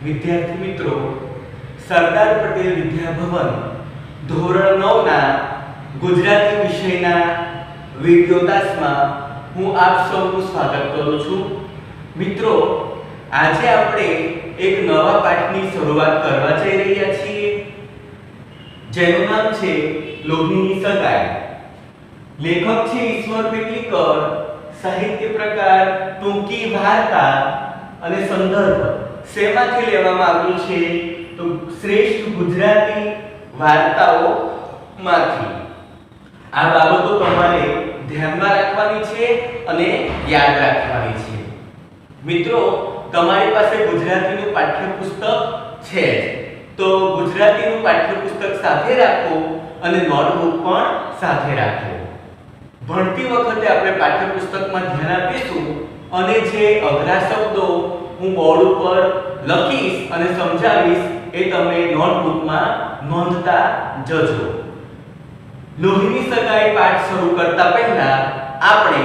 વિદ્યાર્થી મિત્રો, સરદાર પટેલ વિદ્યાભવન ધોરણ 9 ના ગુજરાતી વિષયના વિડિયો ક્લાસમાં હું આપ સૌનું સ્વાગત કરું છું. મિત્રો, આજે આપણે એક નવા પાઠની શરૂઆત કરવા જઈ રહ્યા છીએ, જેનું નામ છે લોહીની સગાઈ. લેખક છે ઈશ્વર પેટલીકર. સાહિત્ય પ્રકાર ટૂંકી વાર્તા અને સંદર્ભ શેમાંથી લેવામાં આવ્યું છે? તો શ્રેષ્ઠ ગુજરાતી વાર્તાઓમાંથી. આ બાબતો તમારે ધ્યાનમાં રાખવાની છે અને યાદ રાખવાની છે. મિત્રો, તમારી પાસે ગુજરાતીનું પાઠ્યપુસ્તક છે જ, તો ગુજરાતીનું પાઠ્યપુસ્તક સાથે રાખો અને નોટબુક પણ સાથે રાખો. ભણતી વખતે આપણે પાઠ્યપુસ્તકમાં ધ્યાન આપીશું અને જે અઘરા શબ્દો હું બોર્ડ ઉપર લખીશ અને સમજાવીશ એ તમે નોટબુકમાં નોંધતા જજો. લોહીની સગાઈ પાઠ શરૂ કરતા પહેલા આપણે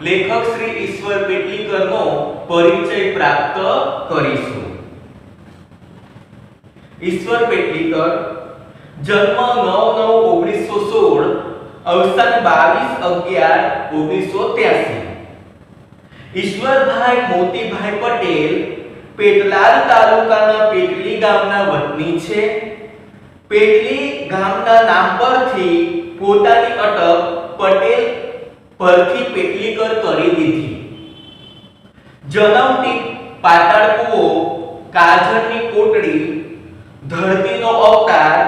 લેખક શ્રી ઈશ્વર પેટલીકરનો પરિચય પ્રાપ્ત કરીશું. ઈશ્વર પેટલીકર જન્મ 9/9/1916, અવસાન 22/11/1983. ઈશ્વરભાઈ મોતીભાઈ પટેલ પેટલાદ તાલુકાના પેટલી ગામના વતની છે. પેટલી ગામના નામ પરથી પોતાની અટક પટેલ પરથી પેટલીકર કરી દીધી. જનમથી પાતાળ કૂવો, કાજળની કોટડી, ધરતીનો અવતાર,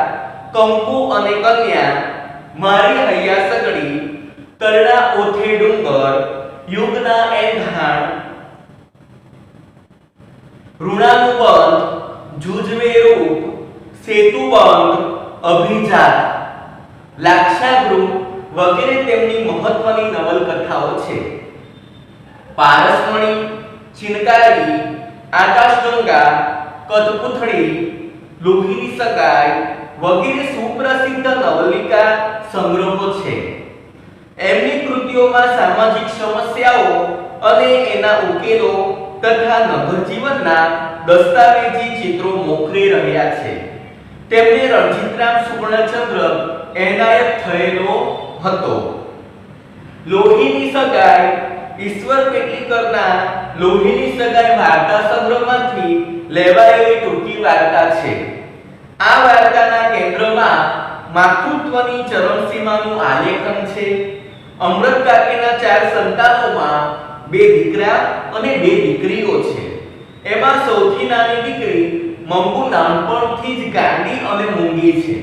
કંકુ અને કન્યા, મારી હૈયા સગડી, તરણા ઓથે ડુંગર, યુગના એંધાણ, ઋણાનું બંધ, જુજવે રૂપ, સેતુબંધ, અભિજાત, લાક્ષાગૃહ વગેરે તેમની મહત્વની નવલકથાઓ છે. પારસમણી, ચિનકારી, આકાશગંગા, કઠપુતળી, લોહીની સગાઈ વગેરે સુપ્રસિદ્ધ નવલિકા સંગ્રહો છે. એમની કૃતિઓમાં સામાજિક સમસ્યાઓ અને એના ઉકેલો તથા નગર જીવનના દસ્તાવેજી ચિત્રો મોખરે રહ્યા છે. તેમને રણજીતરામ સુવર્ણચંદ્રક એનાયત થયેલો હતો. લોહીની સગાઈ ઈશ્વર પેટલીકરના લોહીની સગાઈ વાર્તા સંગ્રહમાંથી લેવાયેલી ટૂંકી વાર્તા છે. આ વાર્તાના કેન્દ્રમાં માતૃત્વની ચરમસીમાનું આલેખન છે. અમૃત કાકીના 4 સંતાનોમાં 2 દીકરા અને 2 દીકરીઓ છે. એમાં સૌથી નાની દીકરી મંગુ નાનપણથી જ ગાંડી અને મૂંગી છે.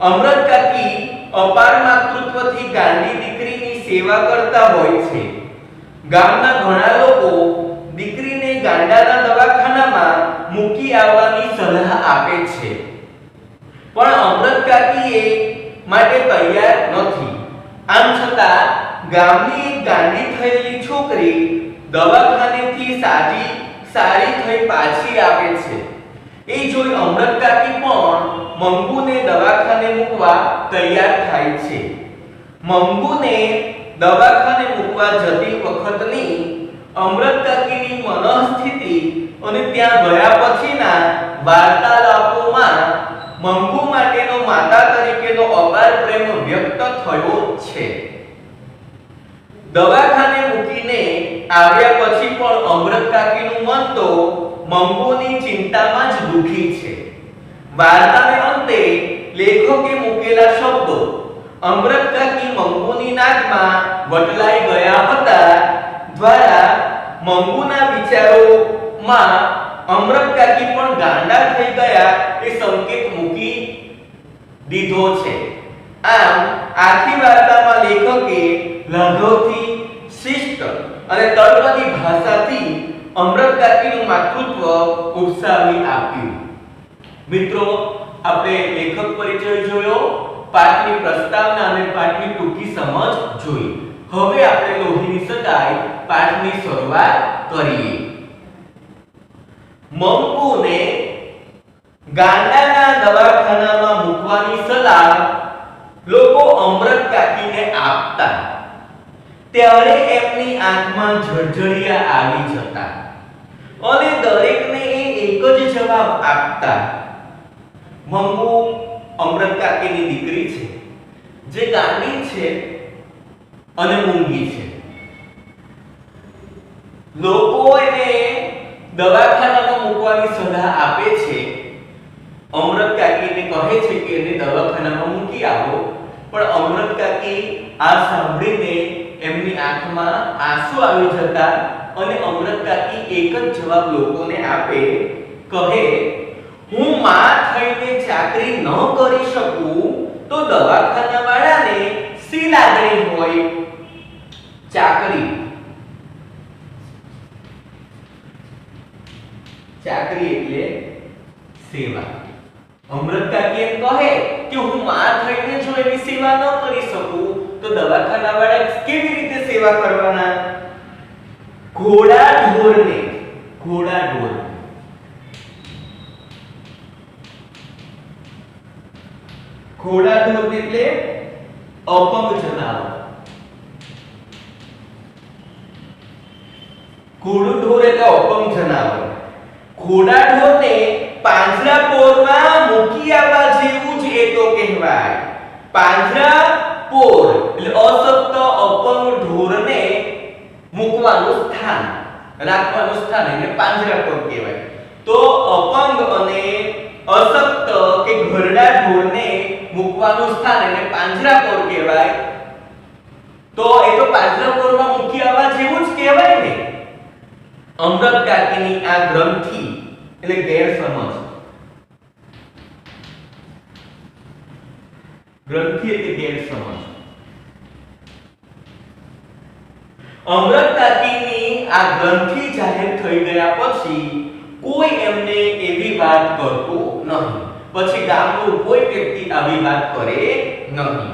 અમૃત કાકી અપાર માતૃત્વથી ગાંડી દીકરીની સેવા કરતા હોય છે. ગામના ઘણા લોકો દીકરીને ગાંડાના દવાખાનામાં મૂકી આવવાની સલાહ આપે છે, પણ અમૃત કાકી એ માટે તૈયાર નથી. આમ છતાં ગામની એક ગાંડી થયેલી છોકરી દવાખાનેથી સારી થઈ પાછી આવે છે. એ જોઈ અમૃત કાકી પણ મંગુને દવાખાને મૂકવા તૈયાર થાય છે. મંગુને દવાખાને મૂકવા જતી વખતની અમૃત કાકીની મનઃસ્થિતિ અને ત્યાં ગયા પછીના વાર્તાલાપોમાં મંગુ માટેનો માતા તરીકેનો અપાર પ્રેમ વ્યક્ત થયો છે. દવાખાને મૂકીને આવ્યા પછી પણ અમૃત કાકીનું મન તો મંગુની ચિંતામાં જ દુખી છે. વાર્તાને અંતે લેખકે મૂકેલા શબ્દો અમૃત કાકી મંગુની નાદમાં વટલાઈ ગયા હતા દ્વારા મંગુના વિચારોમાં અમૃત કાકી પણ ગાંડા થઈ ગયા એ સંકેત મૂકી દીધો છે. આમ આખી વાર્તામાં લેખકે લાઘવથી, શિષ્ટ અને તળપદી ભાષાથી અમૃત કાકીનું માતૃત્વ ઉપસાવી આપ્યું. મિત્રો, આપણે લેખક પરિચય જોયો, પાઠની પ્રસ્તાવના અને પાઠની ટૂંકી સમજ જોઈ. હવે આપણે લોહીની સગાઈ પાઠની શરૂઆત કરીએ. મંગુને ગાંડાના દવાખાનામાં મૂકવાની સલાહ લોકો અમૃત કાકીને આપતા ત્યારે એમની આંખમાં જળજળિયા આવી જતા અને દરેકને એ એક જ જવાબ આપતા મંગુ અમૃત કાકીની દીકરી છે, જે ગાંડી છે અને મૂંગી છે. લોકો એને દવાખાનામાં મૂકવાની સલાહ આપે છે. અમૃત કાકીને કહે છે કે એને દવાખાનામાં મૂકી આવો, પણ અમૃત કાકી આ સાંભળીને એમની આંખમાં આંસુ આવી જતા અને અમૃત કાકી એક જ જવાબ લોકોને આપે, કહે, હું માં થઈને ચાકરી ન કરી શકું તો દવાખાનાવાળાને શી લાગણી હોય? ચાકરી એટલે સેવા. અમૃત કાકી એમ કહે કે હું માં થઈને જો એની સેવા ન કરી શકું તો દવાખાનાવાળા કેવી રીતે સેવા કરવાના? ઘોડા ઢોરને એટલે અપંગ જનાવર. ઘોડું ઢોર એટલે અપંગ જનાવર. ઘોડા ઢોરને પાંજરાપોરમાં મૂકી આવવા જેવું જ એ તો કહેવાય. પાંજરાપોર એટલે અશક્ત અપંગ ઢોરને મૂકવાનું સ્થાન, રાખવાનું સ્થાન એટલે પાંજરાપોર કહેવાય. તો અપંગ અને અશક્ત કે ઘરડા ઢોરને મૂકવાનું સ્થાન એટલે પાંજરાપોર કહેવાય. તો એ તો પાંજરાપોરમાં મૂકી આવવા જેવું જ કહેવાય ને. અમૃત કાકીની આ ગ્રંથિ એટલે ગેરસમજ. ગ્રંથિ એટલે ગેરસમજ. અમૃત કાકીની આ ગ્રંથિ જાહેર થઈ ગયા પછી કોઈ એમને એવી વાત કરતું નહીં. પછી ગામનું કોઈ વ્યક્તિ આવી વાત કરે નહીં.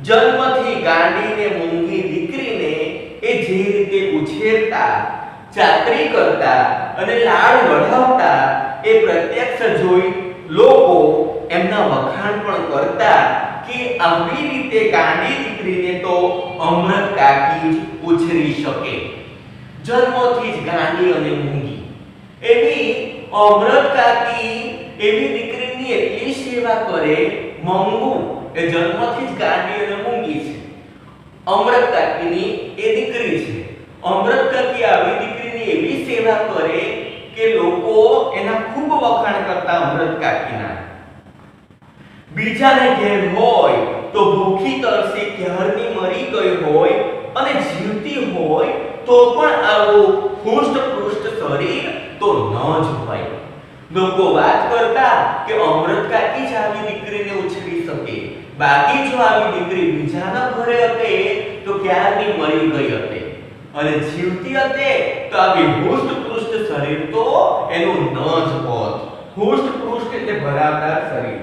જન્મથી ગાંડી ને મૂંગી દીકરીને એ જે રીતે ઉછેરતા, ચાકરી કરતા અને લાડ વઢાવતા એ પ્રત્યક્ષ જોઈ લોકો એમના વખાણ પણ કરતા કે આવી રીતે ગાંડી દીકરીને તો અમૃત કાકી જ ઉછરી શકે. જન્મથી જ ગાંડી અને મૂંગી એવી અમૃત કાકી એવી દીકરીની એટલી સેવા કરે. મંગુ એ જન્મથી જ ગાંડી અને મૂંગી છે. અમૃત કાકીની એ દીકરી છે. અમૃત કાકી આવી દીકરીની એવી સેવા કરે કે લોકો એના ખૂબ વખાણ કરતા અમૃત કાકીના. બીજાને ઘેર હોય તો ભૂખી તરસી ક્યારની મરી ગઈ હોય અને જીવતી હોય તો પણ આવું હુષ્ટ-પુષ્ટ શરીર તો ન જ હોય. લોકો વાત કરતા કે અમૃત કાકી જ આવી દીકરીને ઉછરી શકે, બાકી જો આવી દીકરી બીજાના ઘરે હતે તો ક્યારની મરી ગઈ હતે અને જીવતી હતે તો આવી હુષ્ટ-પુષ્ટ શરીર તો એનું ન જ હોત. હુષ્ટ-પુષ્ટ એટલે ભરાવદાર શરીર.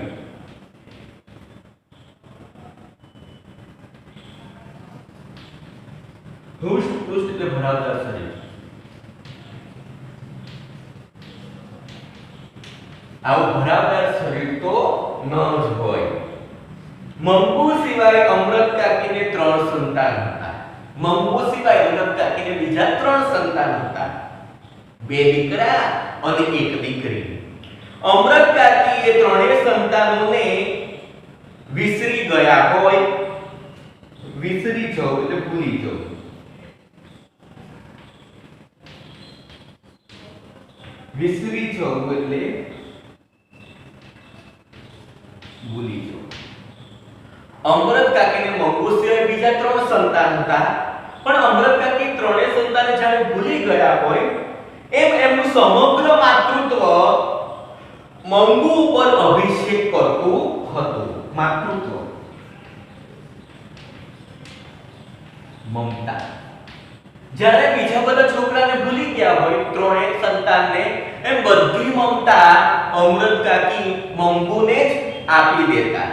હુષ્ટ-પુષ્ટ એટલે ભરાવદાર શરીર. આવું ભરાવદાર શરીર તો ન જ હોય. મંગુ સિવાય અમૃત કાકીને 3 સંતાન હતા. મંગુ સિવાય અમૃત કાકીને બીજા 3 સંતાન હતા. 2 દીકરા અને 1 દીકરી. અમૃત કાકી એ ત્રણેય સંતાનોને વિસરી ગયા હોય. વિસરી જવું એટલે ભૂલી જવું. વિસરી જવું એટલે ભૂલી જવું. અમૃત કાકીને મંગુ સિવાય બીજા 3 સંતાન હતા, પણ અમૃત કાકી ત્રણેય સંતાને જ્યારે ભૂલી ગયા હોય એમ એમનું સમગ્ર માતૃત્વ મંગુ ઉપર અભિષેક કરતું હતું. માતૃત્વ, મમતા. જ્યારે બીજા બધા છોકરાને ભૂલી ગયા હોય ત્રણેય સંતાનને, એમ બધી મમતા અમૃત કાકી મંગુને જ આપી દેતા.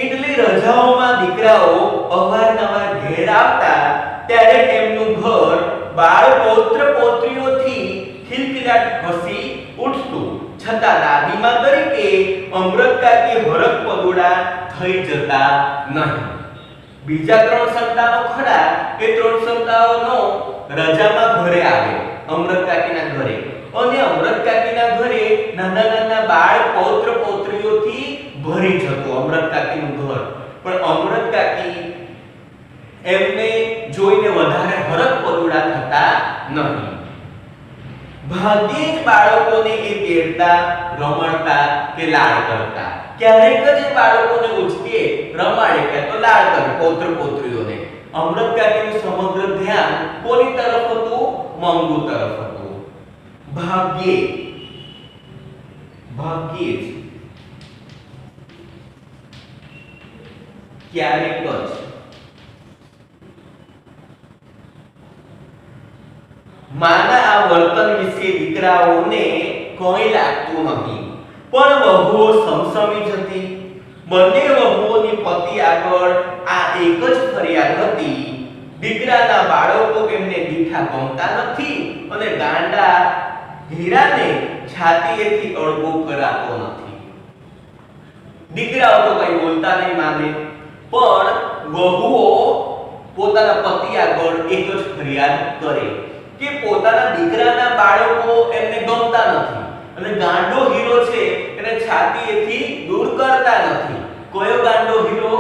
એટલે રજાઓમાં દીકરાઓ અવારનવાર ઘેર આવતા ત્યારે એમનું ઘર બાળ પૌત્ર પૌત્રીઓથી ખિલખિલાટ હસી ઉઠતું. છતાં દાદીમા તરીકે અમૃત કાકી હરખ પગોડા થઈ જતા નહીં. બીજા 3 સંતાનો ખરા એ 3 સંતાનો રજામાં ઘરે આવે અમૃત કાકીના ઘરે, અને અમૃત કાકીના ઘરે નાના નાના બાળ પૌત્ર પૌત્રીઓથી ભરી જતું અમૃત કાકીનું ઘર. પણ અમૃત કાકી એમને જોઈને વધારે હરખ પરુડા થતા નહીં. ભાગ્યે જ બાળકોને એ તેડતા, રમાડતા કે લાડ કરતા. ક્યારેક જ એ બાળકોને ઉચકે, રમાડે કે તો લાડ કરે પૌત્ર પૌત્રીઓને. અમૃત કાકીનું સમગ્ર ધ્યાન કોની તરફ હતું? મંગુ તરફ હતું. ભાગ્યે જ ક્યારેક જ માના આ વર્તન વિશે દીકરાઓને કોઈ લાગતું નહીં. પણ વહુઓ સમસમી જતી. બંને વહુઓની પતિ આગળ આ એક જ ફરિયાદ હતી: દીકરાના બાળકો એમને દીઠા ગમતા નથી અને ગાંડા હીરાને છાતીએથી અળગો કરાતો નથી. દીકરાઓ તો કઈ બોલતા નહીં માને, પણ વહુઓ પોતાના પતિ આગળ એક જ ફરિયાદ કરે કે પોતાના દીકરાના બાળકો એમને ગમતા નથી અને ગાંડો હીરો છે એને છાતીએથી દૂર કરતા નથી. કયો ગાંડો હીરો?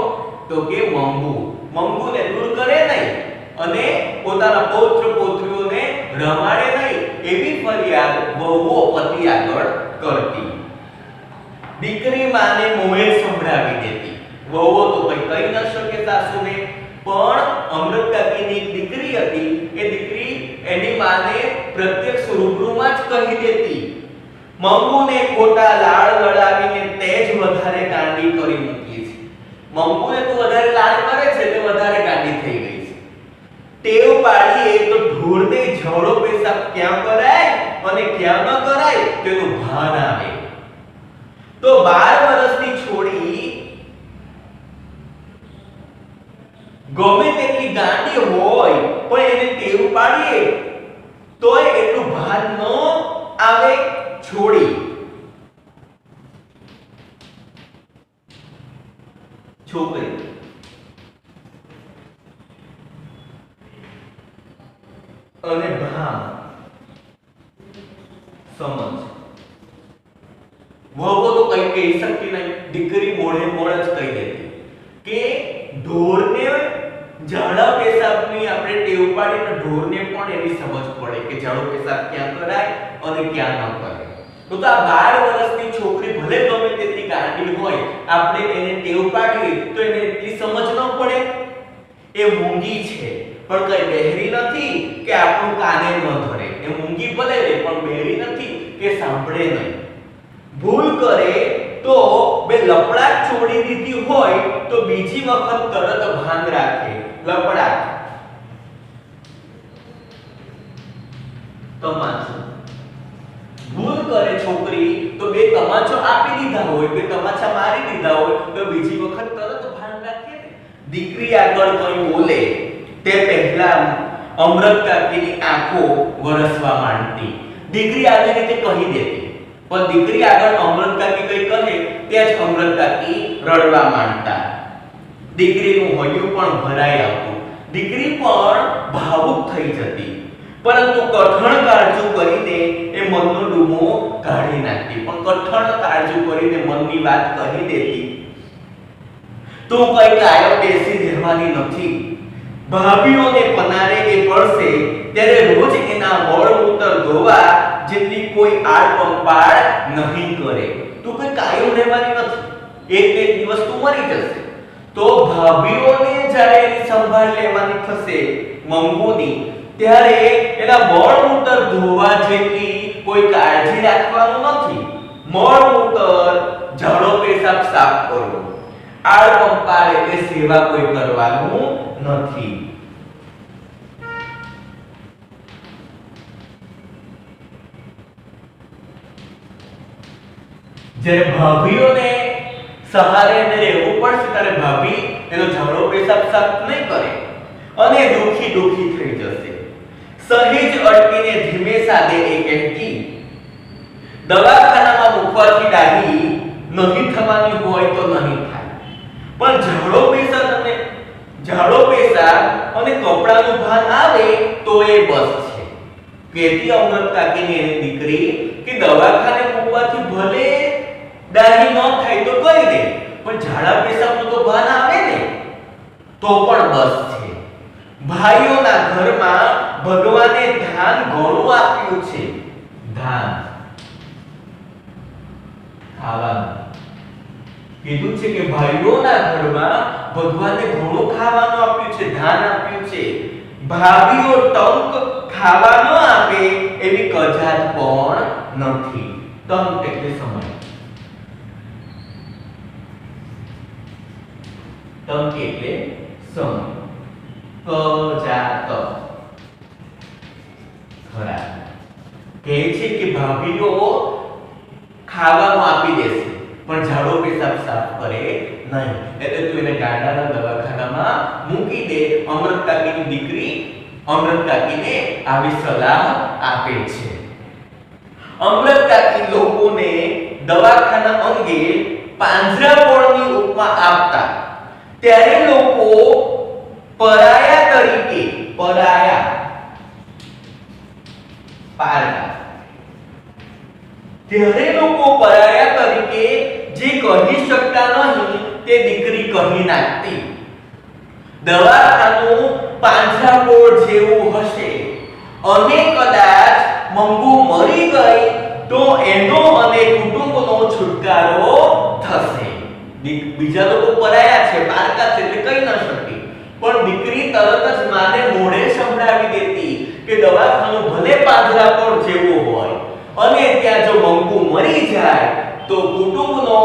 તો કે મંગુ. મંગુને દૂર કરે નહીં અને પોતાના પૌત્ર પૌત્રીઓને રમાડે નહીં, એવી ફરિયાદ વહુઓ પતિ આગળ કરતી. દીકરી માને મોહે સંભળાવી દેતી. વહુઓ તો કઈ કહી ન શકે સાસુને, પણ અમૃત કાકીની દીકરી હતી, એ દીકરી એની માને પ્રત્યક્ષ રૂબરૂમાં જ કહી દેતી. મંગુને ખોટા લાડ લડાવીને તે જ વધારે ગાંડી કરી મૂકી છે. મંગુને તો વધારે લાડ કરે છે તે વધારે ગાંડી થઈ ગઈ છે. ટેવ પાડીએ તો ઢોરને ઝાડો પેશાબ ક્યાં કરાય અને ક્યાં ન કરાય તેનું ભાન આવે. તો 12 વર્ષની છોડી ગમે તેટલી ગાંડી હોય પણ એને ટેવ પાડીએ તોય એટલું ભાન ન આવે. છોડી છોકરી અને ભાન સમજ વહુ તો કઈ કહી શકતી નહીં. દીકરી મોઢે મોઢ જ કહી દેતી કે ઢોરને ઝાડા પેશાબની આપણે ટેવ પાડીએ તો ઢોરને પણ એની સમજ પડે કે ઝાડો પેશાબ ક્યાં કરાય અને ક્યાં ન કરાય. તો આ 12 વર્ષની છોકરી ભલે ગમે તેટલી ગાંડી હોય, આપણે એને ટેવ પાડીએ તો એને એટલી સમજ ન પડે. એ મૂંગી છે પણ કઈ બહેરી નથી કે આપણું કાને ન ધરે. એ મૂંગી ભલે રે પણ બહેરી નથી કે સાંભળે નહીં. ભૂલ કરે તો બે લપડાટ છોડી દીધી હોય તો બીજી વખત તરત ભાન રાખે. લપડાટ તમાચો ભૂલ કરે છોકરી તો બે તમાચો આપી દીધા હોય, બે તમાચા મારી દીધા હોય તો બીજી વખત તરત ભાન રાખે ને. દીકરી આગળ કોઈ બોલે તે પહેલા અમૃત કાકીની આંખો વરસવા માંડતી. દીકરી આવી રીતે કહી દેતી પણ દીકરી આગળ અમૃત કાકી કઈ કહે ત્યાં જ અમૃત કાકી રડવા માંડતા. દીકરીનું હૈયું પણ ભરાઈ આવતું. દીકરી પણ ભાવુક થઈ જતી. પરંતુ કઠણ કાળજુ કરીને એ મનનો ડૂમો કાઢી નાખતી. પણ કઠણ કાળજુ કરીને મનની વાત કહી દેતી. તો કઈ કાયમ બેસી રહેવાની નથી. ભાભીઓને પનારે એ પડશે ત્યારે રોજ એના મળમૂત્ર ધોવા જેટલી કોઈ આડ પંપાળ નહીં કરે. તો કઈ કાયમ રહેવાની નથી. એક દિવસ તું મરી જશે. તો ભાભીઓને જ્યારે એની સંભાળ લેવાની થશે મંગુની, ત્યારે એના મળમૂત્ર ધોવા જેટલી કોઈ કાળજી રાખવાનું નથી. મળમૂત્ર ઝાડો પેશાબ સાફ કરવો, આડ પંપાળ એટલે સેવા કોઈ કરવાનું નથી. જ્યારે ભાભીઓને સહારે એને રહેવું પડશે ત્યારે ભાભી એનો ઝઘડો પેશાબ સાફ નહીં કરે અને દુખી થઈ જશે. સહેજ અટકીને ધીમે સાદે એ કહેતી, દવાખાનામાં મૂકવાથી ડાઘી નહીં થવાની હોય તો નહીં થાય, પણ ઝાડો પેશાબ અને કપડાનું ભાન આવે તો એ બસ છે. કેતી અમૃત કાકીની એની દીકરી કે દવાખાને મૂકવાથી ભલે દાહી ન થાય તો કરી દે, પણ ઝાડા પેશાબનું તો ભાન આવે ને, તો પણ બસ છે. ભાઈઓના ઘરમાં ભગવાને ધાન ઘણું આપ્યું છે. ધાન ખાવાનું કીધું છે કે ભાઈઓના ઘરમાં ભગવાને ઘણું ખાવાનું આપ્યું છે, ધાન આપ્યું છે. ભાભીઓ ટંક ખાવા ન આપે એવી કજાત પણ નથી. ટંક એટલે સમય. ટંક એટલે સમય. કજાત ખરા કહે છે કે ભાભીઓ ખાવાનું આપી દેશે પણ ઝાડો પેશાબ સાફ કરે નહીં. એટલે તું એને ગાંડાના દવાખાનામાં મૂકી દે. અમૃત કાકીની દીકરી અમૃત કાકીને આવી સલાહ આપે છે. અમૃત કાકી લોકોને દવાખાના અંગે પાંજરાપોળની ઉપમા આપતા, ત્યારે લોકો પરાયા તરીકે, પરાયા પારકા, ત્યારે લોકો પરાયા તરીકે જે કહી શકતા નહીં તે દીકરી કહી નાખતી. દવાખાનું પાંજરાપોળ જેવું હશે અને કદાચ મંગુ મરી ગઈ તો એનો અને કુટુંબનો છુટકારો થશે. બીજા લોકો પરાયા છે, પારકા છે એટલે કહી ન શકી, પણ દીકરી તરત જ માને મોઢે સંભળાવી દેતી કે દવાખાનું ભલે પાંજરાપોળ જેવું હોય અને ત્યાં જો મંગુ મરી જાય તો કુટુંબનો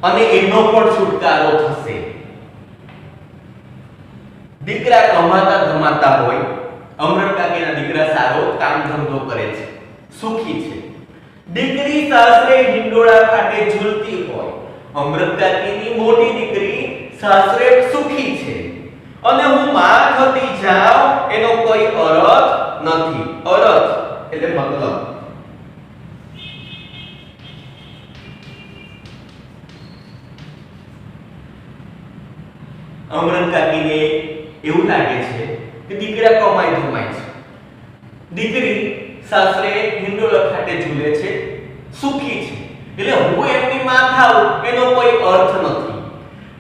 અને એનો પણ છુટકારો થશે. દીકરા કમાતા ધમાતા હોય, અમૃત કાકીના દીકરા સારો કામ ધંધો કરે છે, સુખી છે. દીકરી સાસરે હિંડોળા ખાતે ઝૂલતી હોય, અમૃત કાકીની મોટી દીકરી સાસરે સુખી છે અને હું માં થતી જાઉં એનો કોઈ અર્થ નથી. અર્થ એટલે મતલબ. અમૃત કાકીને એવું લાગે છે કે દીકરા કમાઈ ધમાય છે, દીકરી સાસરે હિંડોળા ખાતે ઝૂલે છે, સુખી છે, એટલે હું એમની માં થાઉં એનો કોઈ અર્થ નથી.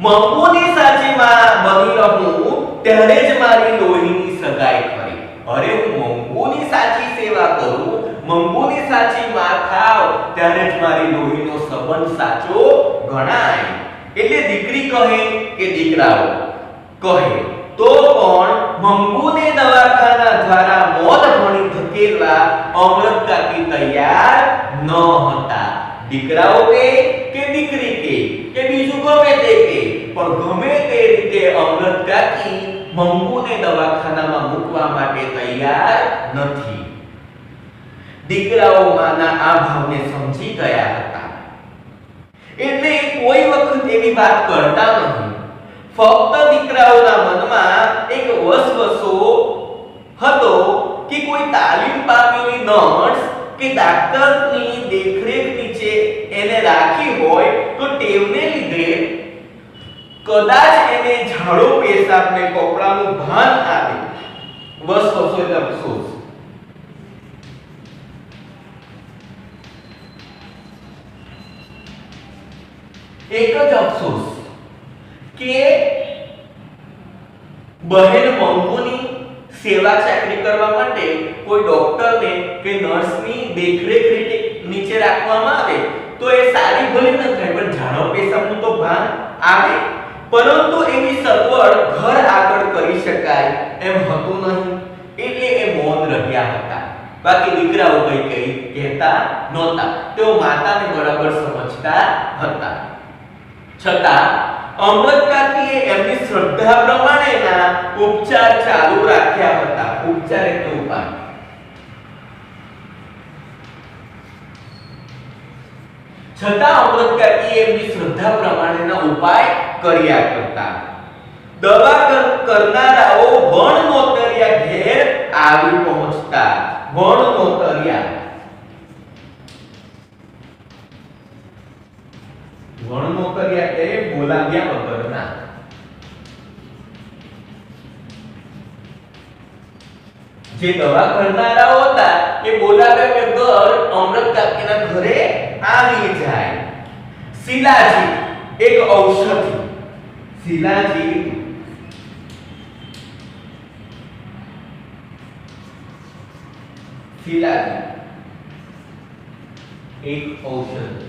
મંગુની સાચી માં બની રહું ત્યારે જ મારી લોહીની સગાઈ ખરી. અરે હું મંગુની સાચી સેવા કરું, મંગુની સાચી માં થાવ ત્યારે જ મારી લોહીનો સંબંધ સાચો ગણાય. એટલે દીકરી કહે કે દીકરાઓ કહે તો પણ મંગુને દવાખાના દ્વારા મોત ભણી ધકેલવા અમૃત કાકી તૈયાર ન હતા. દીકરાઓ કે દીકરી કે બીજું ગમે તે કે, પણ ગમે તે રીતે અમૃત કાકી મંગુને દવાખાનામાં મૂકવા માટે તૈયાર નથી. દીકરાઓ માના આ ભાવને સમજી ગયા હતા એટલે કોઈ વખત એવી વાત કરતા નહીં. ફક્ત દીકરાઓના મનમાં એક વસવસો હતો કે કોઈ તાલીમ પામેલી નર્સ કે ડાક્ટરની દેખરેખ નીચે એને રાખી હોય તો ટેવને લીધે કદાચ એને ઝાડો પેશાબને કપડાનું ભાન આવે. વસવસો એટલે અફસોસ. એક જ અફસોસ કે બહેન મંગુની સેવા ચાકરી કરવા માટે કોઈ ડોક્ટરને કે નર્સની દેખરેખ નીચે રાખવામાં આવે તો એ સારી ભલે ન થાય પણ ઝાડો પેશાબનું તો ભાન આવે, પરંતુ એવી સગવડ ઘર આગળ કરી શકાય એમ હતું નહીં. એટલે એ મૌન રહ્યા હતા. બાકી દીકરાઓ કઈ કહેતા નહોતા, તેઓ માતાને બરાબર સમજતા હતા. છતાં અમૃત કાકીએ એમની શ્રદ્ધા પ્રમાણેના ઉપચાર ચાલુ રાખ્યા હતા. ઉપચાર એટલે ઉપાય. છતાં અમૃત કાકીએ એમની શ્રદ્ધા પ્રમાણેના ઉપાય કર્યા કરતા. દવા કરનારાઓ વણ નોતરિયા ઘેર આવી પહોંચતા. વણ નોતરિયા એટલે બોલાવ્યા વગરના. જે દવા કરનારાઓ હતા એ બોલાવે વગર અમૃત કાકીના ઘરે આવી જાય. શિલાજીત એક ઔષધિ. શિલાજીત શિલાજીત એક ઔષધિ.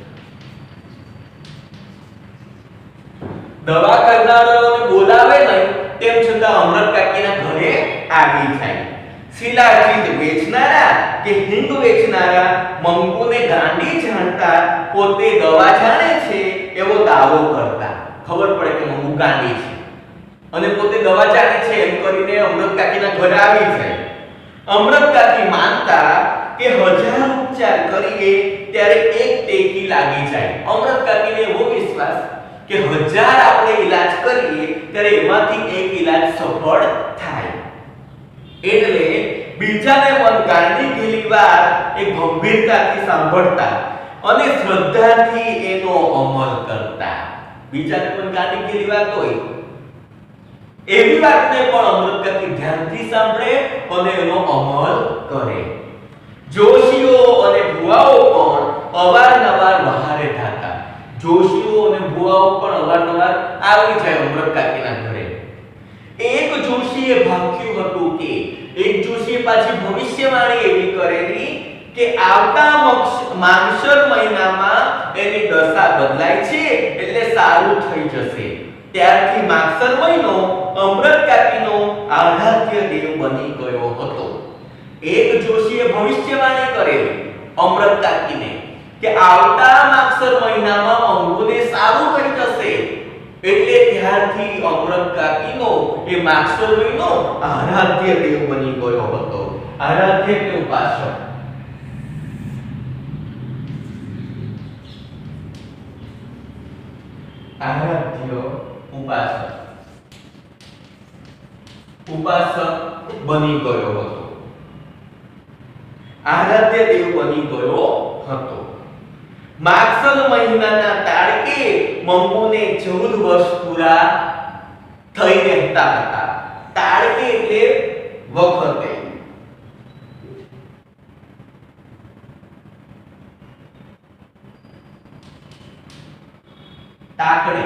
દવા કરનારાઓને બોલાવે નહીં તેમ છતાં અમૃત કાકીના ઘરે આવી જાય. શિલાજીત વેચનારા કે હિંગ વેચનારા મંગુને ગાંડી જાણતા પોતે દવા જાણે છે એવો દાવો કરતા. ખબર પડે કે મંગુ ગાંડી છે અને પોતે દવા જાણે છે એમ કરીને અમૃત કાકીના ઘરે આવી જાય. અમૃત કાકી માનતા કે 1000 ઉપચાર કરીએ ત્યારે એક ટેકી લાગી જાય. અમૃત કાકીને એવો વિશ્વાસ કે 1000 આપણે ઈલાજ કરીએ ત્યારે એમાંથી એક ઈલાજ સફળ થાય. એટલે બીજાને મન ગાંડી ગયેલી વાત એ ગંભીરતાથી સાંભળતા અને શ્રદ્ધાથી એનો અમલ કરતા. બીજાને મન ગાંડી ગયેલી વાત હોય એવી વાતને પણ અમૃત કાકી ધ્યાનથી સાંભળે અને એનો અમલ કરે. જોશીઓ અને ભુવાઓ પણ અવારનવાર બહારે થતા. જોશીઓ અને ભુવાઓ પણ અવારનવાર આવી જાય અમૃત કાકીના ઘરે. એક જોશીએ ભાગ્યું હતું કે એક જોશીએ પાછી ભવિષ્યવાણી એવી કરેલી કે આવતા માગશર મહિનામાં એની દશા બદલાય છે એટલે સારું થઈ જશે. ત્યારથી માગશર મહિનો અમૃત કાકીનો આરાધ્ય દેવ બની ગયો હતો. એક જોશીએ ભવિષ્યવાણી કરેલી અમૃત કાકીને કે આવતા માગશર મહિનામાં અંગુને સારું થઈ જશે એટલે ત્યારથી અમૃત કાકીનો એ માગશર મહિનો આરાધ્ય દેવ બની ગયો હતો. આરાધ્ય કે ઉપાસક. આરાધ્ય ઉપાસક. ઉપાસક બની ગયો હતો. આરાધ્ય દેવ બની ગયો હતો. માગશર મહિનાના તાળકે મંગુને 14 વર્ષ પૂરા થઈ રહેતા હતા. તાળકે એટલે વખતે. તાકડે.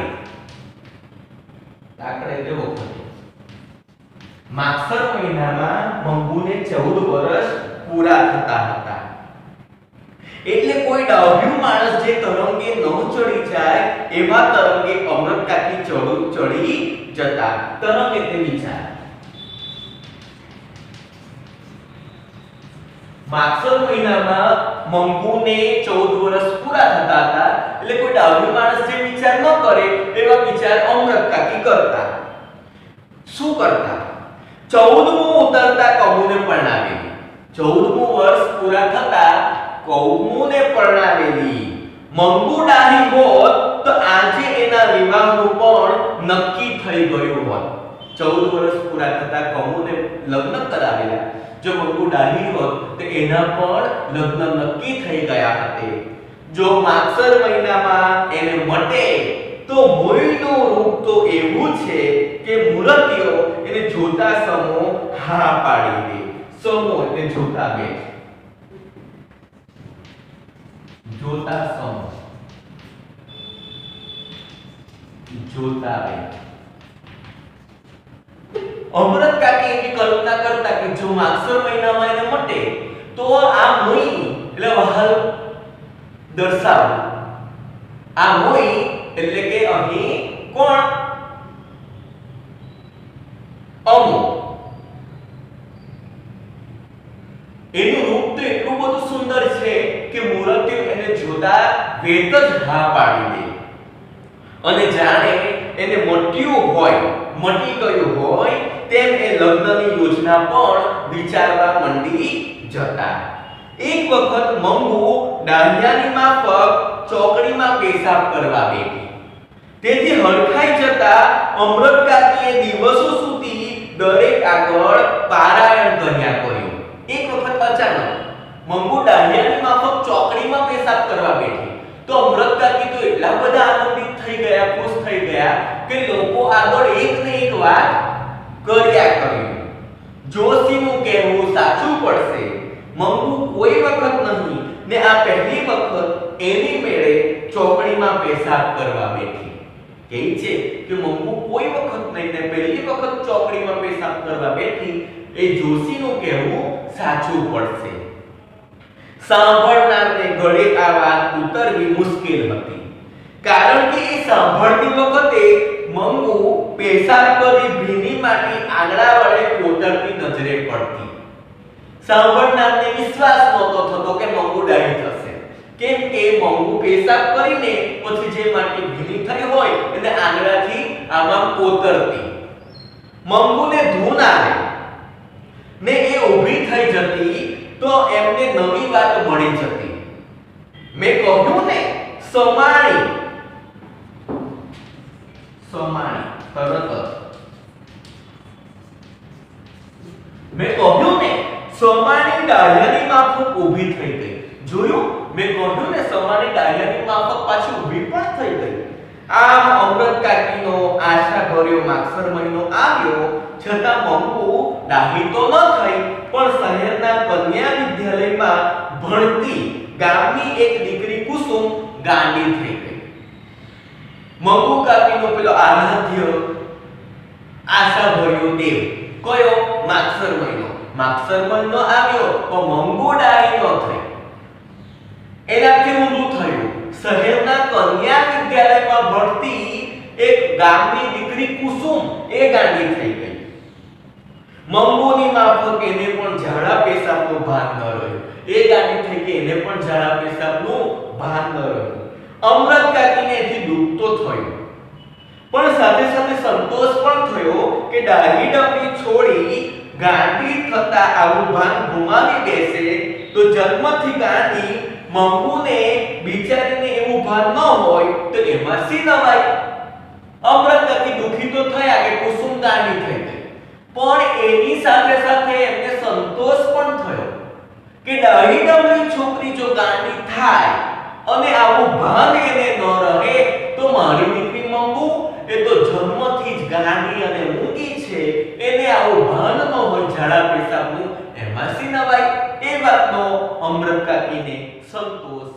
તાકડે એટલે વખતે. માગશર મહિનામાં મંગુને 14 વર્ષ પૂરા થતા હતા. એટલે કોઈ ડાભ્યું માણસ જે તરંગે ન ચડી જાય એવા તરંગે અમૃત કાકી ચડી જતા. તરંગ એટલે વિચાર. માગશર મહિનામાં મંગુને 14 વર્ષ પૂરા થતા હતા એટલે કોઈ ડાભ્યું માણસ જે વિચાર ન કરે એવા વિચાર અમૃત કાકી કરતા. શું કરતા? 14મું ઉતરતા કૌમુને પરણાવેલી. 14મું વર્ષ પૂરા થતા કૌમુને પરણાવેલી મંગુ ડાહી હોત તો આજે એના વિવાહનું પણ નક્કી થઈ ગયું હોત. 14 વર્ષ પૂરા થતા કૌમુને લગ્ન કરાવેલા. જો મંગુ ડાહી હોત તો એના પણ લગ્ન નક્કી થઈ ગયા હતે. જો માગશર મહિનામાં એને મટે તો મોયનું રૂપ તો એવું છે કે મૂર્તિઓ એને જોતા સમો હા પાડી દે. સમો એટલે જોતા બે. જોતા સમ જોતા બે. અમૃત કાકી એવી કલ્પના કરતા કે જો માગશર મહિનામાં એને મટે તો આ મોઈ એટલે વહાલ દર્શાવ. આ મોઈ એટલે કે અહીં કોણ? અમો. એનું રૂપ તો એટલું બધું સુંદર છે કે મૂર્તિઓ એને જોતા વેત જ હા પાડી દે અને જાણે એને મટ્યું હોય, મટી ગયું હોય તેમ એ લગ્નની યોજના પણ વિચારવા મંડી જતા. એક વખત મંગુ ડાહ્યાની માફક ચોકડીમાં પેશાબ કરવા બેઠી. તેથી હડકાઈ જતા અમૃત કાકીએ દિવસો સુધી દરેક આગળ પારાયણ કર્યા કર્યું. એક વખત અચાનક મંગુ ડાહ્યાની માફક ચોકડીમાં પેશાબ કરવા બેઠી તો અમૃત કાકી તો એટલા બધા આનંદિત થઈ ગયા, ખુશ થઈ ગયા કે લોકો આગળ એક ને એક વાત કર્યા કર્યું. જોશીનું કહેવું સાચું પડશે. મંગુ કોઈ વખત નહીં ને આ પહેલી વખત એની મેળે ચોકડીમાં પેશાબ કરવા બેઠી. કહે છે કે મંગુ કોઈ વખત નહીં ને પહેલી વખત ચોકડીમાં પેશાબ કરવા બેઠી. એ જોશીનું કહેવું સાચું પડશે. સાંભળનારને ગળે આ વાત ઉતરવી મુશ્કેલ હતી, કારણ કે એ સાંભળતી વખતે મંગુ પેશાબ કરી ભીની માટી આંગળા વડે કોતરતી નજરે પડતી. સાંભળનારને વિશ્વાસ નહોતો થતો કે મંગુ ડાહી થશે, કેમ કે મંગુ પેશાબ કરીને પછી જે માટી ભીની થઈ હોય એને આંગળાથી આમાં કોતરતી. મંગુને ધૂન આવે ને એ ઊભી થઈ જતી તો એમને નવી વાત મળી જતી. મેં કહ્યું ને સમાણી તરત મેં કહ્યું ને સમાણી ડાળિયાની માફક ઊભી થઈ ગઈ. જોયું, મેં કહ્યું ને સમાણી ડાળિયાની માફક પાછી ઊભી પણ થઈ ગઈ. આમ અમૃત કાકીનો આશાભર્યો માગસર મહિનો આવ્યો, છતાં મંગુ ડાહી તો ન થઈ, પણ શહેરના કન્યા વિદ્યાલયમાં ભણતી ગામની એક દીકરી કુસુમ ગાંડી થઈ ગઈ. મંગુ કાકીનો પેલો આરાધ્ય આશાભર્યો દેવ કયો? માગસર મહિનો. માગસર મહિનો આવ્યો તો મંગુ ડાહી ન થઈ. એનાથી ઊંધું થયું. શહેરના કન્યા વિદ્યાલયમાં ભણતી એક ગામની દીકરી કુસુમ એ ગાંડી થઈ ગઈ. મંગુની માફક એને પણ ઝાડા પેશાબનું ભાન ન રહ્યું. એ ગાંડી થઈ ગઈ, એને પણ ઝાડા પેશાબનું ભાન ન રહ્યું. અમૃત કાકીને એથી દુઃખ તો થયું, પણ સાથે સાથે સંતોષ પણ થયો કે ડાહી ડમરી છોડી ગાંડી થતા આવું ભાન ગુમાવી બેસે તો જન્મથી ગાંડી મંગુને બિચારીને એવું ભાન ન હોય તો એમાં સી નવાય. અમૃત કાકી દુખી તો થયા કે કુસુમ ગાંડી થઈ ગઈ, પણ એની સાથે સાથે એમને સંતોષ પણ થયો કે ડાહી ડમરી છોકરી જો ગાંડી થાય અને આવું ભાન એને ન રહે તો મારી દીકરી મંગુ એ તો જન્મથી જ ગાંડી અને મૂંગી છે, એને આવું ભાન ન હોય ઝાડા પેશાબનું, એમાં સી નવાય. એ વાતનો અમૃત કાકીને સંતોષ.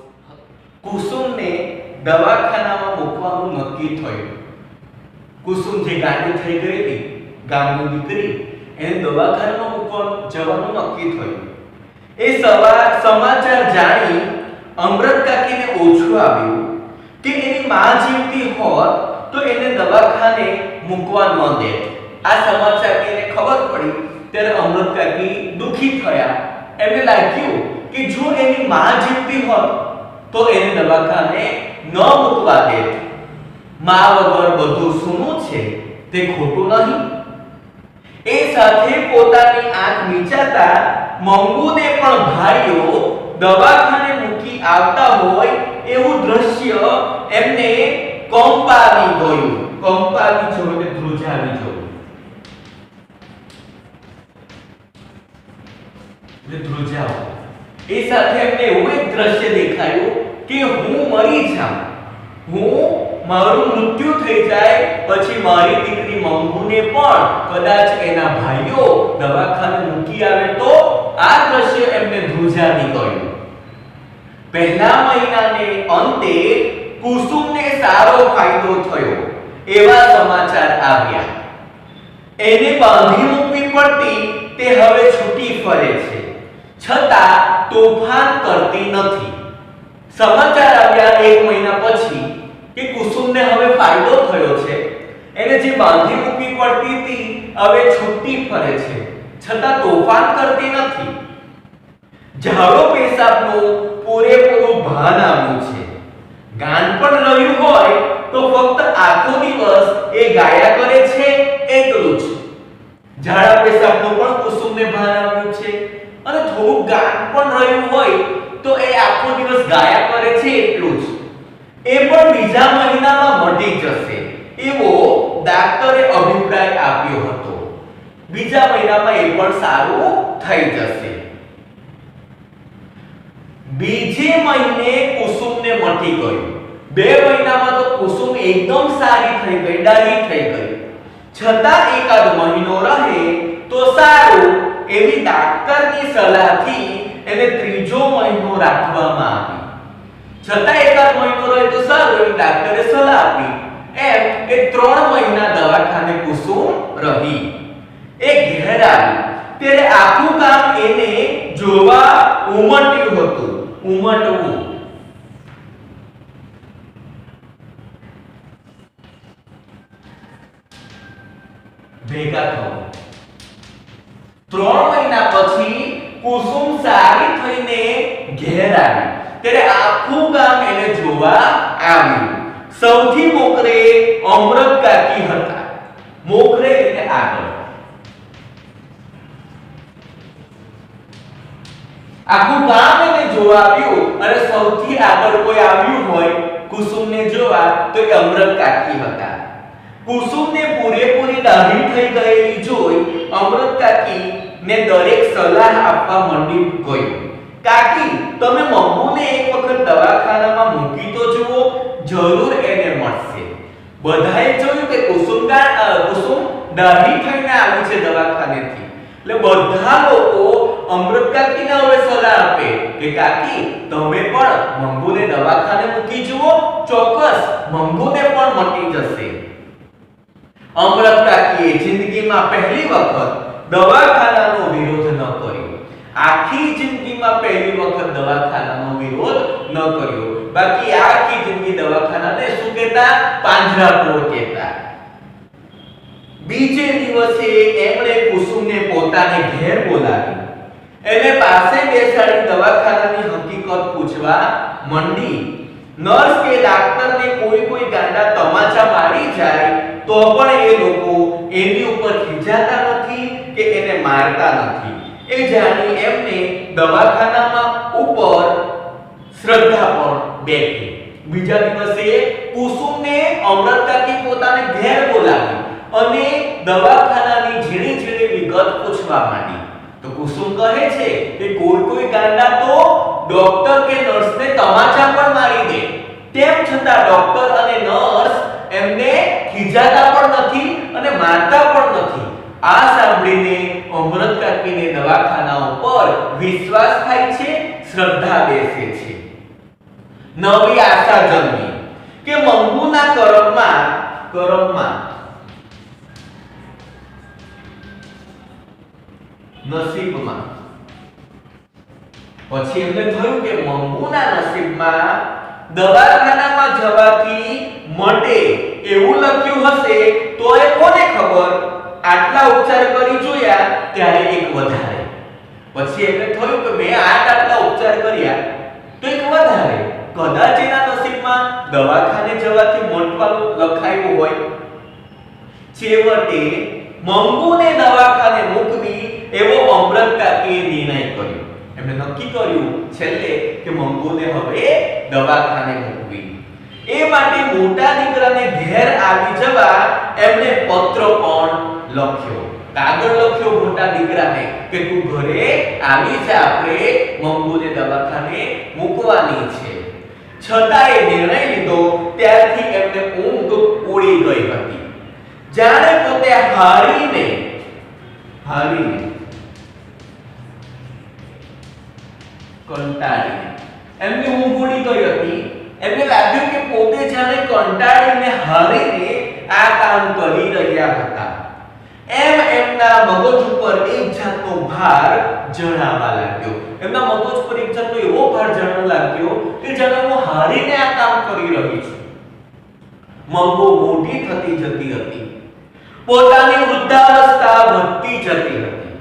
કુસુમને દવાખાનામાં મૂકવાનું નક્કી થયું. કુસુમ જે ગાંડી થઈ ગઈ હતી, ગામની દીકરી, એને દવાખાનામાં મૂકવાનું જવાનું નક્કી થયું. એ સમાચાર જાણી અમૃત કાકીને ઓછું આવ્યું કે એની માં જીવતી હોત તો એને દવાખાને મૂકવા ન દે. આ સમાચારની એને ખબર પડી ત્યારે અમૃત કાકી દુખી થયા. એમને લાગ્યું કે જો એની માં જીવતી હોત તો એને દવાખાને ન મૂકવા દે. માં વગર બધું સૂનું છે તે ખોટું નહીં. એ સાથે પોતાની આંખ મીચાતા મંગુને પણ ભાઈઓ દવાખાને મૂકી આવતા હોય એવું દ્રશ્ય એમને કંપાવી ગયું. કંપાવી જોઈને ધ્રુજાવી જોયું. ધ્રુજાવો. એ સાથે એમને એવું એક દ્રશ્ય દેખાયું કે હું મરી જાઉં, મારું મૃત્યુ થઈ જાય પછી મારી દીકરી મંગુને પણ કદાચ એના ભાઈઓ દવાખાને મૂકી આવે તો આ દ્રશ્ય એમને ધ્રુજાવી ગયું. પહેલા મહિનાને અંતે કુસુમને સારો ફાયદો થયો એવા સમાચાર આવ્યા. એને બાંધી મૂકવી પડતી તે હવે છૂટી ફરે છે, છતાં તોફાન કરતી નથી. સમાચાર આવ્યા એક મહિના પછી કે કુસુમને હવે ફાયદો થયો છે. એને જે બાંધી મૂકવી પડતી હતી હવે છૂટી ફરે છે, છતાં તોફાન કરતી નથી. ઝાડો પેશાબનું પૂરેપૂરું ભાન આવ્યું છે. ગાન પણ રહ્યું હોય તો ફક્ત આખો દિવસ એ ગાયા કરે છે એટલું જ. ઝાડા પેશાબનું પણ કુસુમને ભાન આવ્યું છે અને થોડું ગાન પણ રહ્યું હોય તો એ આખો દિવસ ગાયા કરે છે એટલું જ. એ પણ બીજા મહિનામાં મટી જશે એવો ડાક્ટરે અભિપ્રાય આપ્યો હતો. બીજા મહિનામાં એ પણ સારું થઈ જશે. બીજે મહિને કુસુમને મટી ગયું. 2 મહિનામાં તો કુસુમ એકદમ સારી થઈ ગઈ, ડાહી થઈ ગઈ. છતાં એકાદ મહિનો રહે તો સારું એવી ડાક્ટરની સલાહથી એને ત્રીજો મહિનો રાખવામાં આવી. છતાં એકાદ મહિનો રહે તો સારું એવી ડાક્ટરે સલાહ આપી. એમ એ 3 મહિના દવાખાને કુસુમ રહી. એ ઘેર આવી ત્યારે આખું કામ એને જોવા ઉમટ્યું હતું. ઉમટવું ભેગા થવું. 3 મહિના પછી કુસુમ સારી થઈને ઘેર આવી ત્યારે આખું ગામ એને જોવા આવ્યું. સૌથી મોખરે અમૃત કાકી હતા. મોખરે એટલે આગળ. આખું ગામ એને જોવા આવ્યું અને સૌથી આગળ કોઈ આવ્યું હોય કુસુમને જોવા તો એ અમૃત કાકી હતા. કુસુમને પૂરેપૂરી દાઢી થઈ ગયેલી જોઈ અમૃત કાકી ને દરેક સલાહ આપવા માંડી ગઈ. કાકી તમે મમ્મુને એક વખત દવાખાનામાં મૂકી તો જુઓ, જરૂર એને મળશે. બધાએ જોયું કે કુસુમ દાઢી થઈને આવી છે દવાખાનેથી. એટલે બધા લોકો અમૃત કાકીને હવે સલાહ આપે કે કાકી તમે પણ મમ્મુને દવાખાને મૂકી જુઓ, ચોક્કસ મમ્મુને પણ મટી જશે. અમૃત કાકીએ જિંદગીમાં પહેલી વખત દવાખાનાનો વિરોધ ન કર્યો. આખી જિંદગીમાં પહેલી વખત દવાખાનાનો વિરોધ ન કર્યો. બાકી આખી જિંદગી દવાખાનાને શું કહેતા? પાંજરાપોળ કહેતા. બીજે દિવસે એમણે કુસુમને પોતાને ઘેર બોલાવી એને પાસે બેસાડી દવાખાનાની હકીકત પૂછવા મંડી. નર્સ કે ડાક્ટરને કોઈ ગાંડા તમાચા મારી જાય તો પણ એ લોકો એની ઉપર ખીજાતા નથી કે એને મારતા નથી. એ જાણી એમને દવાખાનામાં ઉપર શ્રદ્ધા પણ બેઠી. બીજા દિવસે કુસુમને અમૃત કાકી પોતાને ઘેર બોલાવી અને દવાખાનાની ઝીણી વિગત પૂછવા માંડી. તો કુસુમ કહે છે કે કોઈ ગાંડા તો ડોક્ટર કે નર્સને તમાચા પણ મારી દે, તેમ છતાં ડોક્ટર અને નર્સ એમને ખીજાતા પણ નથી અને મારતા પણ નથી. આ સાંભળીને અમૃત કાકીને દવાખાના ઉપર વિશ્વાસ થાય છે, શ્રદ્ધા બેસે છે. નવી આશા જન્મી કે મંગુના કરમમાં નસીબમાં. પછી એમને થયું કે મંગુના નસીબમાં દવાખાનામાં જવાથી મટે એવું લખ્યું હશે તો એ કોને ખબર. આટલા ઉપચાર કરી જોયા ત્યારે એક વધારે. પછી એમને થયું કે મેં આટલા ઉપચાર કર્યા તો એક વધારે. કદાચ એના નસીબમાં દવાખાને જવાથી મટવાનું લખાયું હોય. છેવટે મંગુને દવાખાને મૂકવી એવો અમૃત કાકીએ નિર્ણય કર્યો. એમણે નક્કી કર્યું છેલ્લે કે મંગુને હવે દવાખાને મૂકવી. એ માટે મોટા દીકરાને ઘેર આવી જવા એમણે પત્ર પણ લખ્યો. કાગળ લખ્યો મોટા દીકરાને કે તું ઘરે આવી જા, આપણે મંગુને દવાખાને મૂકવાની છે. છતાં એ નિર્ણય લીધો ત્યારથી એમને ઊંઘ ઉડી ગઈ હતી. જાણે પોતે હારીને કંટાળીને એમની ઊંઘ ઉડી ગઈ હતી. એમને લાગ્યું કે પોતે જાણે કંટાળીને હારીને આ કામ કરી રહ્યા હતા. એમ એમના મગજ ઉપર એક જાતનો ભાર જણાવવા લાગ્યો. એમના મગજ પર એક જાતનો એવો ભાર જણાવવા લાગ્યો કે જાણે હું હારીને આ કામ કરી રહી છું. મંગુ મોટી થતી જતી હતી. પોતાની વૃદ્ધાવસ્થા વધતી જતી હતી.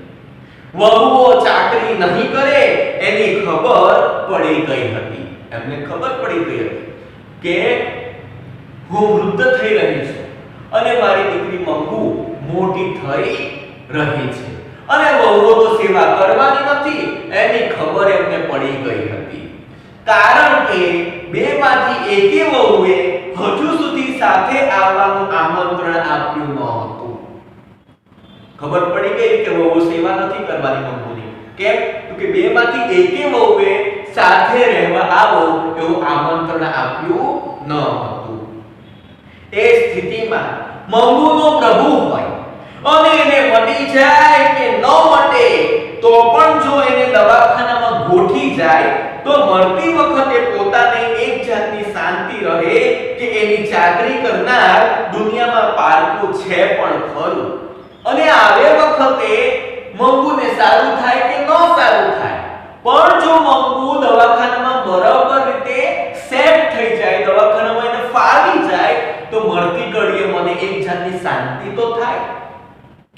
વહુઓ ચાકરી નહીં કરે એની ખબર પડી ગઈ હતી. એમને ખબર પડી ગઈ હતી કે હું વૃદ્ધ થઈ રહી છું અને મારી દીકરી મંગુ મોટી થઈ રહી છે અને વહુઓ તો સેવા કરવાની નથી એની ખબર એમને પડી ગઈ હતી. કારણ કે બેમાંથી એકે વહુએ હજુ સુધી સાથે આવવાનું આમંત્રણ આપ્યું ન હતું. ખબર પડી ગઈ કે વહુ સેવા નથી કરવાની મંગુની. કેમ? તો કે બેમાંથી એકે વહુએ સાથે રહેવા આવો એવું આમંત્રણ આપ્યું ન હતું. એ સ્થિતિમાં મંગુનો પ્રભુ હોય અને એને મટી જાય કે ન મટે તો પણ જો એને દવાખાનામાં ગોઠી જાય તો મરતી વખતે પોતાને એક જાતની શાંતિ રહે કે એની ચાકરી કરનાર દુનિયામાં પારકું છે પણ ખરું. અને આવે વખતે મંગુને સારું થાય કે ન સારું થાય, પણ જો મંગુ દવાખાનામાં બરાબર રીતે સેટ થઈ જાય, દવાખાનામાં એને ફાવી જાય તો મરતી ઘડીએ મને એક જાતની શાંતિ તો થાય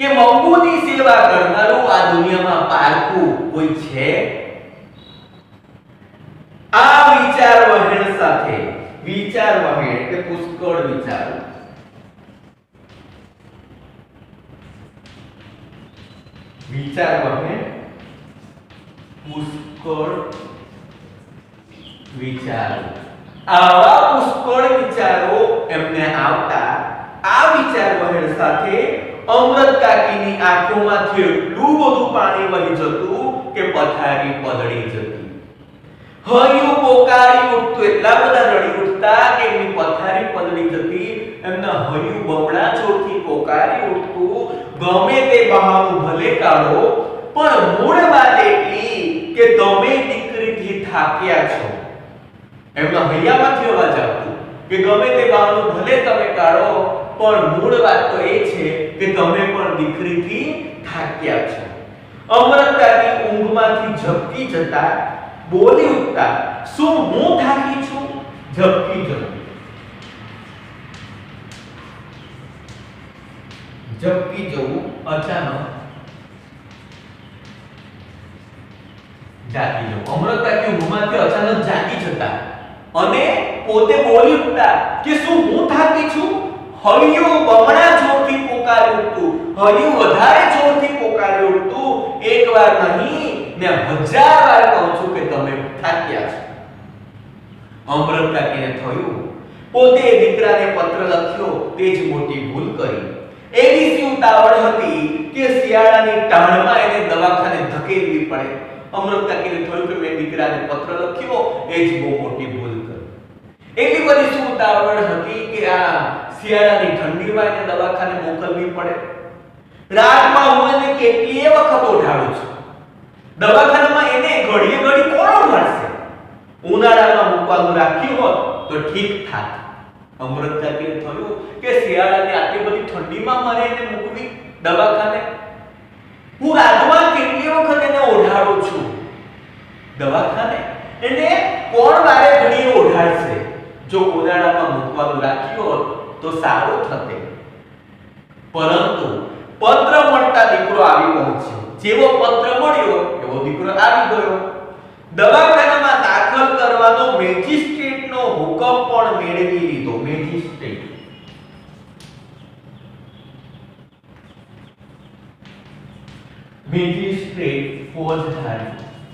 કે મંગુની સેવા કરનારું આ દુનિયામાં પારકું કોઈ છે. આ વિચાર વહેણ સાથે, વિચાર વહેણ એટલે પુષ્કળ વિચારો, વિચાર વહેણ પુષ્કળ વિચારો, આવા પુષ્કળ વિચારો એમને આવતા આ વિચાર વહેણ સાથે અમૃત કાકીની આંખોમાંથી એટલું બધું પાણી વહી જતું કે પથારી પલળી જતી. હૈયું પોકારી ઉઠતું, એટલા બધા રડી ઉઠતા કે એમની પથારી પલળી જતી. એમના હૈયું બમણા જોરથી પોકારી ઉઠતું. ગમે તે બહાનું ભલે કાઢો પણ મૂળ વાત એટલી કે તમે દીકરીથી થાક્યા છો. એમના હૈયામાંથી અવાજ આવતો કે ગમે તે બહાનું ભલે તમે કાઢો પણ મૂળ વાત તો એ છે કે તમે પણ દીકરીથી થાક્યા છો. અમરતાની ઊંઘમાંથી ઝબકી જતા બોલી ઉઠતા, શું હું થાકી છું? ઝબકી જતી, ઝબકી જવું અચાનક જાગી જવું. અમરતાની ઊંઘમાંથી અચાનક જાગી જતા અને પોતે બોલી ઉઠતા કે શું હું થાકી છું? હૈયું બમણા જોરથી પોકારી ઉઠતું, હૈયું વધારે જોરથી પોકારી ઉઠતું. એકવાર નહીં ને 1000 વાર કહું છું કે તમે થાક્યા છો. અમૃત કાકીને થયું પોતે દીકરાને પત્ર લખ્યો તે જ મોટી ભૂલ કરી. એવી સી ઉતાવળ હતી કે શિયાળાની ટાણમાં એને દવાખાને ધકેલવી પડે. અમૃત કાકીને થયું કે મેં દીકરાને પત્ર લખ્યો એ જ બહુ મોટી ભૂલ કરી. એટલી બધી શું ઉતાવળ હતી કે આ શિયાળાની ઠંડીમાં એને દવાખાને મોકલવી પડે. રાતમાં હું એને કેટલીય વખત ઉઠાડું છું. દવાખાનામાં એને ઘડીએ ઘડી કોણ ઉઠાડશે? ઉનાળામાં મૂકવાનું રાખ્યું હોત તો ઠીક થાત. અમૃત કાકીને થયું કે શિયાળાની આટલી બધી ઠંડીમાં મારે એને મૂકવી દવાખાને. હું રાતમાં કેટલી વખત એને ઉઠાડું છું દવાખાને. એને કોણ વારે ઘડીએ ઉઠાડશે? જો ઉનાળામાં મૂકવાનું રાખ્યું હોત તો સારું થતે. પરંતુ પત્ર મળતા દીકરો આવી પહોંચ્યો. જેવો પત્ર મળ્યો એવો દીકરો આવી ગયો. દવાખાનામાં દાખલ કરવાનો મેજિસ્ટ્રેટનો હુકમ પણ મેળવી લીધો. મેજિસ્ટ્રેટ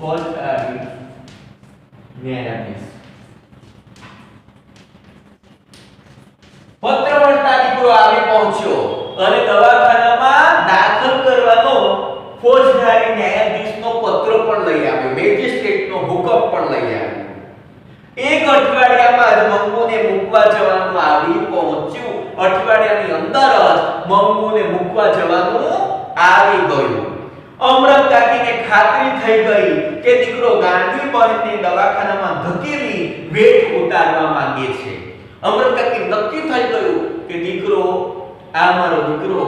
ફોજદારી ન્યાયાધીશ. પત્ર મળતા દીકરો આવી પહોંચ્યો અને દવાખાનામાં દાખલ કરવાનો ફોજદારી ન્યાયાધીશનો પત્ર પણ લઈ આવ્યો. મેજિસ્ટ્રેટનો હુકમ પણ લઈ આવ્યો. એક અઠવાડિયામાં જ મંગુને મૂકવા જવાનું આવી પહોંચ્યું. અઠવાડિયાની અંદર જ મંગુને મૂકવા જવાનું આવી ગયું. અમૃત કાકીને ખાતરી થઈ ગઈ કે દીકરો ગાંધી બનને દવાખાનામાં ધકેલી વેઠ ઉતારવા માંગે છે. અમૃત કાકી નક્કી થઈ ગયું કે દીકરો આ મારો દીકરો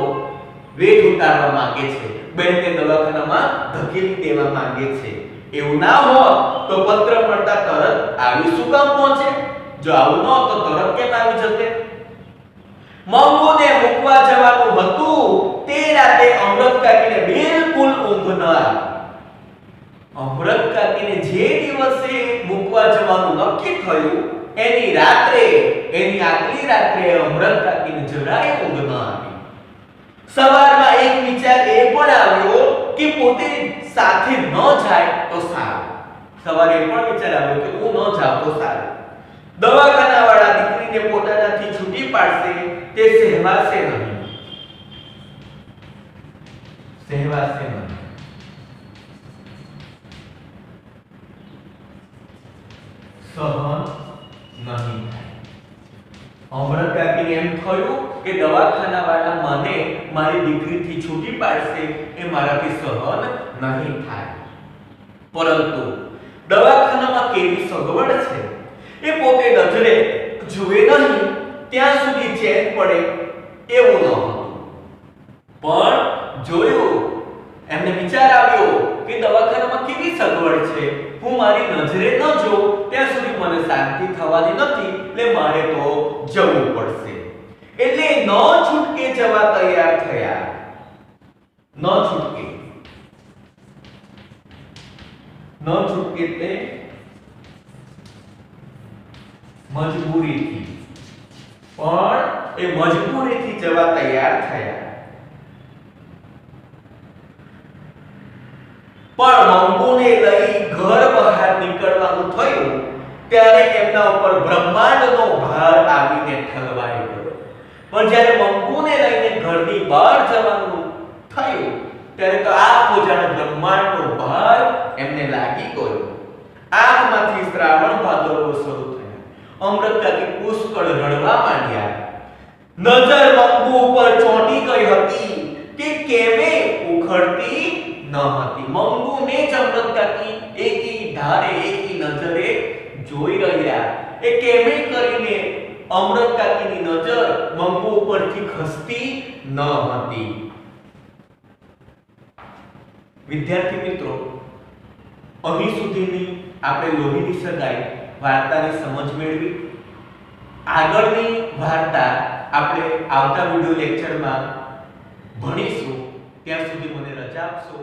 વેઠ ઉતારવા માંગે છે, બેનને દવાખાનામાં ધકેલી દેવા માંગે છે. એવું ના હોત તો પત્ર મળતા તરત આવી શું કામ પહોંચે? જો આવું ન તો તરત કેમ આવી જતે? મંગુને મૂકવા જવાનું હતું તે રાતે અમૃત કાકીને બિલકુલ ઊંઘ ન આવી. અમૃત કાકીને જે દિવસે મૂકવા જવાનું નક્કી થયું એની રાત્રે, એની આગલી રાત્રે અમૃત કાકીને જરાય ઊંઘ ન આવી. સવારમાં એક વિચાર એ પણ આવ્યો કે પોતે સાથે ન જાય તો સારું. સવારે એ પણ વિચાર આવ્યો કે હું ન જાઉં તો સારું. દવાખાનાવાળા દીકરીને પોતાનાથી છૂટી પાડશે તે સહેવાશે નહીં. સહેવાશે નહીં. સહન નહીં થાય. અમૃત કાકીને એમ થયું કે દવાખાનાવાળા મને મારી દીકરીથી છૂટી પાડશે એ મારાથી સહન નહીં થાય. પરંતુ દવાખાનામાં કેવી સગવડ છે એ પોતે નજરે જુએ નહીં ત્યાં સુધી ચેન પડે એવું ન હતું. પણ જોયું, એમને વિચાર આવ્યો કે દવાખાનામાં કેવી સગવડ છે, હું મારી નજરે ન જોઉં ત્યાં સુધી મને શાંતિ થવાની નથી, એટલે મારે તો જવું પડશે. એટલે ન છૂટકે જવા તૈયાર થયા. ન છૂટકે એટલે મજબૂરીથી, પણ એ મજબૂરીથી જવા તૈયાર થયા. પણ મંગુને લઈ ઘર બહાર નીકળવાનું થયું ત્યારે એમના ઉપર બ્રહ્માંડનો ભાર આવીને ઠલવાઈ ગયો. પણ જ્યારે મંગુને લઈને ઘરની બહાર જવાનું થયું ત્યારે તો આખો જાણે બ્રહ્માંડનો ભાર એમને લાગી ગયો. આંખમાંથી શ્રાવણ ભાદરવો શરૂ થયા. અમૃત કાકી પુષ્કળ રડવા માંડ્યા. નજર મંગુ ઉપર ચોંટી ગઈ હતી કે કેમે ઉખડતી ન હતી. મંગુને જ અમૃત કાકી એકી ધારે એકી નજરે જોઈ રહ્યા. એ કેમે કરીને અમૃત કાકીની નજર મંગુ ઉપરથી ખસતી ન હતી. વિદ્યાર્થી મિત્રો, અહીં સુધીની આપણે લોહીની સગાઈ વાર્તાની સમજ મેળવી. આગળની વાર્તા આપણે આવતા વિડિયો લેક્ચરમાં ભણીશું. ત્યાં સુધી મને રજા આપશો.